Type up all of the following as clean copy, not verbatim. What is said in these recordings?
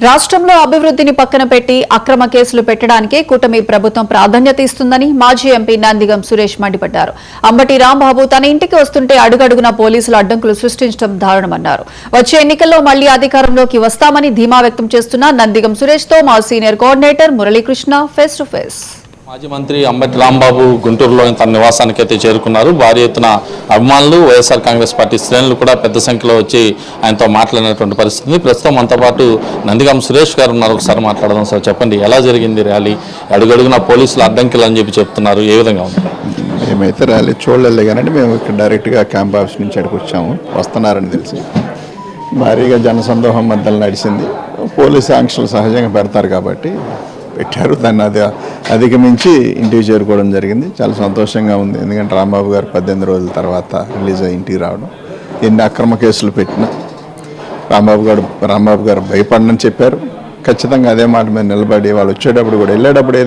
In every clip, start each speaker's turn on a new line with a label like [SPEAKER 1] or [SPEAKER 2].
[SPEAKER 1] రాష్ట్రంలో అభివృద్ధిని పక్కన పెట్టి అక్రమ కేసులు పెట్టడానికే కూటమి ప్రభుత్వం ప్రాధాన్యత ఇస్తుందని మాజీ ఎంపీ నందిగం సురేష్ మండిపడ్డారు. అంబటి రాంబాబు తన ఇంటికి వస్తుంటే అడుగడుగున పోలీసులు అడ్డంకులు సృష్టించడం దారుణమన్నారు. వచ్చే ఎన్నికల్లో మళ్లీ అధికారంలోకి వస్తామని ధీమా వ్యక్తం చేస్తున్న నందిగం సురేష్ తో మా senior coordinator Muralikrishna face to face.
[SPEAKER 2] మాజీ మంత్రి అంబటి రాంబాబు గుంటూరులోని తన నివాసానికి అయితే చేరుకున్నారు. భారీ ఎత్తున అభిమానులు, వైఎస్ఆర్ కాంగ్రెస్ పార్టీ శ్రేణులు కూడా పెద్ద సంఖ్యలో వచ్చి ఆయనతో మాట్లాడినటువంటి పరిస్థితి. ప్రస్తుతం మనతో పాటు నందిగం సురేష్ గారు ఉన్నారు. ఒకసారి మాట్లాడదాం. సార్, చెప్పండి, ఎలా జరిగింది ర్యాలీ? అడుగడుగున పోలీసులు అడ్డంకులు అని చెప్తున్నారు, ఏ విధంగా ఉంది?
[SPEAKER 3] మేమైతే ర్యాలీ చూడలేదు కానీ మేము ఇక్కడ డైరెక్ట్గా క్యాంప్ ఆఫీస్ నుంచి అక్కడికి వచ్చాము. వస్తున్నారని తెలిసి భారీగా జనసందోహం మధ్యలో నడిచింది. పోలీసు ఆంక్షలు సహజంగా పెడతారు కాబట్టి పెట్టారు. దాన్ని అధిగమించి ఇంటికి చేరుకోవడం జరిగింది. చాలా సంతోషంగా ఉంది. ఎందుకంటే రాంబాబు గారు 18 రోజుల తర్వాత రిలీజ్ అయ్యి ఇంటికి రావడం, ఎన్ని అక్రమ కేసులు పెట్టినా రాంబాబు గారు భయపడనని చెప్పారు. ఖచ్చితంగా అదే మాట మీద నిలబడి వాళ్ళు వచ్చేటప్పుడు కూడా, వెళ్ళేటప్పుడు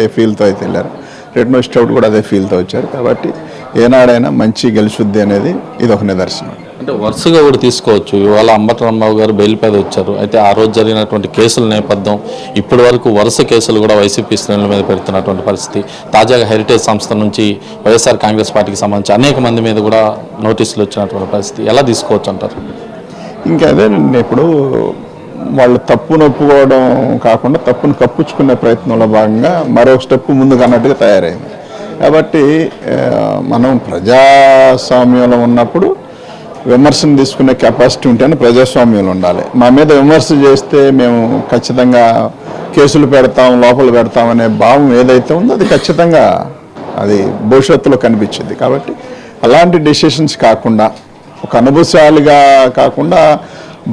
[SPEAKER 3] ఏ ఫీల్తో అయితే వెళ్ళారు, రిటర్న్ వచ్చేటప్పుడు కూడా అదే ఫీల్తో వచ్చారు. కాబట్టి ఏనాడైనా మంచి గెలుచుద్ది అనేది ఇది ఒక నిదర్శనం.
[SPEAKER 2] అంటే వరుసగా కూడా తీసుకోవచ్చు. ఇవాళ అంబటి రాంబాబు గారు బెయిల్ మీద వచ్చారు. అయితే ఆ రోజు జరిగినటువంటి కేసుల నేపథ్యం, ఇప్పటి వరకు వరుస కేసులు కూడా వైసీపీ శ్రేణుల మీద పెడుతున్నటువంటి పరిస్థితి. తాజాగా హెరిటేజ్ సంస్థ నుంచి వైఎస్ఆర్ కాంగ్రెస్ పార్టీకి సంబంధించి అనేక మంది మీద కూడా నోటీసులు వచ్చినటువంటి పరిస్థితి. ఎలా తీసుకోవచ్చు అంటారు?
[SPEAKER 3] ఇంకా అదేనండి, ఇప్పుడు వాళ్ళు తప్పును ఒప్పుకోవడం కాకుండా తప్పును కప్పుచ్చుకునే ప్రయత్నంలో భాగంగా మరొక స్టెప్ ముందుకు అన్నట్టుగా తయారైంది. కాబట్టి మనం ప్రజాస్వామ్యంలో ఉన్నప్పుడు విమర్శను తీసుకునే కెపాసిటీ ఉంటేనే ప్రజాస్వామ్యంలో ఉండాలి. మా మీద విమర్శ చేస్తే మేము ఖచ్చితంగా కేసులు పెడతాం, లోపల పెడతాం అనే భావం ఏదైతే ఉందో అది ఖచ్చితంగా అది భవిష్యత్తులో కనిపించింది. కాబట్టి అలాంటి డెసిషన్స్ కాకుండా, ఒక అనుభవశాలిగా కాకుండా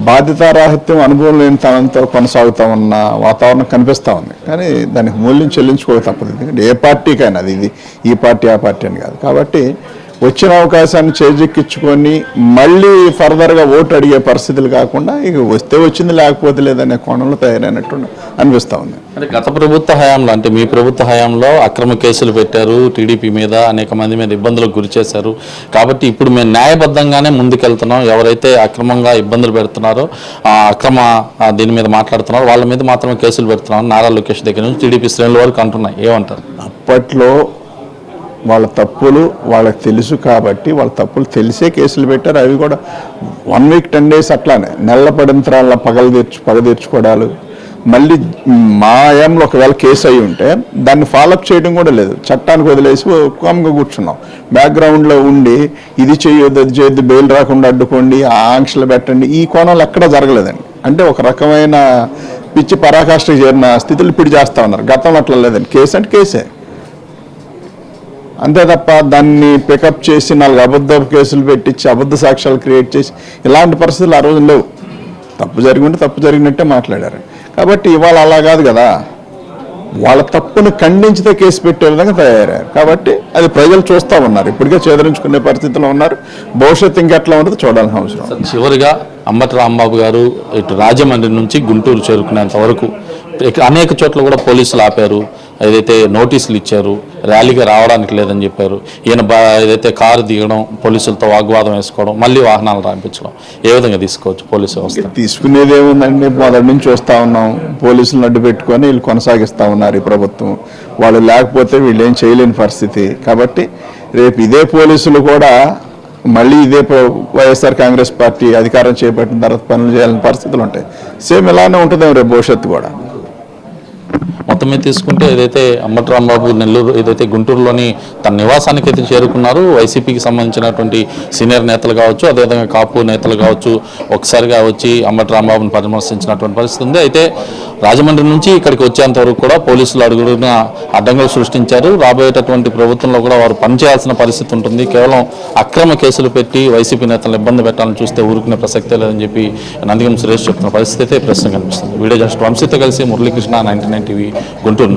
[SPEAKER 3] బాధ్యతారాహిత్యం, అనుభవం లేని తనంతో కొనసాగుతూ ఉన్న వాతావరణం కనిపిస్తూ ఉంది. కానీ దానికి మూల్యం చెల్లించుకోక తప్పదు. ఎందుకంటే ఏ పార్టీకైనా ఇది ఈ పార్టీ ఆ పార్టీ అని కాదు. కాబట్టి వచ్చిన అవకాశాన్ని చేజిక్కించుకొని మళ్ళీ ఫర్దర్గా ఓటు అడిగే పరిస్థితులు కాకుండా ఇక వస్తే వచ్చింది లేకపోతే లేదనే కోణంలో తయారైనట్టు అనిపిస్తూ ఉంది.
[SPEAKER 2] అంటే గత ప్రభుత్వ హయాంలో, అంటే మీ ప్రభుత్వ హయాంలో అక్రమ కేసులు పెట్టారు, టీడీపీ మీద అనేక మంది మీద ఇబ్బందులకు గురి చేశారు. కాబట్టి ఇప్పుడు మేము న్యాయబద్ధంగానే ముందుకెళ్తున్నాం. ఎవరైతే అక్రమంగా ఇబ్బందులు పెడుతున్నారో, దీని మీద మాట్లాడుతున్నారో వాళ్ళ మీద మాత్రమే కేసులు పెడుతున్నాం నారా లోకేష్ దగ్గర నుంచి టీడీపీ శ్రేణుల వరకు అంటున్నాయి. ఏమంటారు?
[SPEAKER 3] అప్పట్లో వాళ్ళ తప్పులు వాళ్ళకి తెలుసు కాబట్టి వాళ్ళ తప్పులు తెలిసే కేసులు పెట్టారు. అవి కూడా 1 వీక్ 10 డేస్ అట్లానే నెల్లపడింతరాల పగ తీర్చుకోవడాలు. మళ్ళీ మా ఏంలో ఒకవేళ కేసు అయి ఉంటే దాన్ని ఫాలోఅప్ చేయడం కూడా లేదు. చట్టానికి వదిలేసి కామ్గా కూర్చున్నాం. బ్యాక్గ్రౌండ్లో ఉండి ఇది చేయొద్దు, అది చేయొద్దు, బెయిల్ రాకుండా అడ్డుకోండి, ఆంక్షలు పెట్టండి, ఈ కోణాలు ఎక్కడా జరగలేదండి. అంటే ఒక రకమైన పిచ్చి పరాకాష్ఠకి చేరిన స్థితులు ఇప్పుడు చేస్తూ ఉన్నారు. గతం అట్లా లేదండి. కేసు అంటే కేసే, అంతే తప్ప దాన్ని పికప్ చేసి 4 అబద్ధపు కేసులు పెట్టించి అబద్ధ సాక్ష్యాలు క్రియేట్ చేసి ఇలాంటి పరిస్థితులు ఆ రోజు లేవు. తప్పు జరిగింటే తప్పు జరిగినట్టే మాట్లాడారు. కాబట్టి ఇవాళ అలా కాదు కదా, వాళ్ళ తప్పును ఖండించితే కేసు పెట్టే విధంగా తయారయ్యారు. కాబట్టి అది ప్రజలు చూస్తూ ఉన్నారు. ఇప్పటికే చేదరించుకునే పరిస్థితిలో ఉన్నారు. భవిష్యత్తు ఇంకెట్లా ఉంటుందో చూడాల్సిన అవసరం.
[SPEAKER 2] చివరిగా అంబటి రాంబాబు గారు ఇటు రాజమండ్రి నుంచి గుంటూరు చేరుకునేంత వరకు అనేక చోట్ల కూడా పోలీసులు ఆపారు. ఏదైతే నోటీసులు ఇచ్చారు, ర్యాలీగా రావడానికి లేదని చెప్పారు. ఈయన ఏదైతే కారు దిగడం, పోలీసులతో వాగ్వాదం వేసుకోవడం, మళ్ళీ వాహనాలు రాయించడం, ఏ విధంగా తీసుకోవచ్చు పోలీసు వ్యవస్థ?
[SPEAKER 3] తీసుకునేది ఏముందండి, మొదటి నుంచి వస్తూ ఉన్నాం. పోలీసులను అడ్డు పెట్టుకొని వీళ్ళు కొనసాగిస్తూ ఉన్నారు ఈ ప్రభుత్వం. వాళ్ళు లేకపోతే వీళ్ళు ఏం చేయలేని పరిస్థితి. కాబట్టి రేపు ఇదే పోలీసులు కూడా మళ్ళీ ఇదే వైఎస్ఆర్ కాంగ్రెస్ పార్టీ అధికారం చేపట్టిన తర్వాత పనులు చేయాలని పరిస్థితులు ఉంటాయి. సేమ్ ఇలానే ఉంటుందేమో రేపు భవిష్యత్తు కూడా.
[SPEAKER 2] మొత్తం మీద తీసుకుంటే ఏదైతే అంబటి రాంబాబు గుంటూరులోని తన నివాసానికి అయితే చేరుకున్నారు. వైసీపీకి సంబంధించినటువంటి సీనియర్ నేతలు కావచ్చు, అదేవిధంగా కాపు నేతలు కావచ్చు, ఒకసారిగా వచ్చి అంబటి రాంబాబుని పరామర్శించినటువంటి పరిస్థితి ఉంది. అయితే రాజమండ్రి నుంచి ఇక్కడికి వచ్చేంత వరకు కూడా పోలీసులు అడుగున అడ్డంకులు సృష్టించారు. రాబోయేటటువంటి ప్రభుత్వంలో కూడా వారు పనిచేయాల్సిన పరిస్థితి ఉంటుంది. కేవలం అక్రమ కేసులు పెట్టి వైసీపీ నేతలను ఇబ్బంది పెట్టాలని చూస్తే ఊరుకునే ప్రసక్తే లేదని చెప్పి నందిగం సురేష్ చెప్తున్న పరిస్థితి అయితే ప్రశ్న కనిపిస్తుంది. వీడియో జర్నలిస్ట్ వంశీతో కలిసి మురళీకృష్ణ, 99 టీవీ గుంటూరు.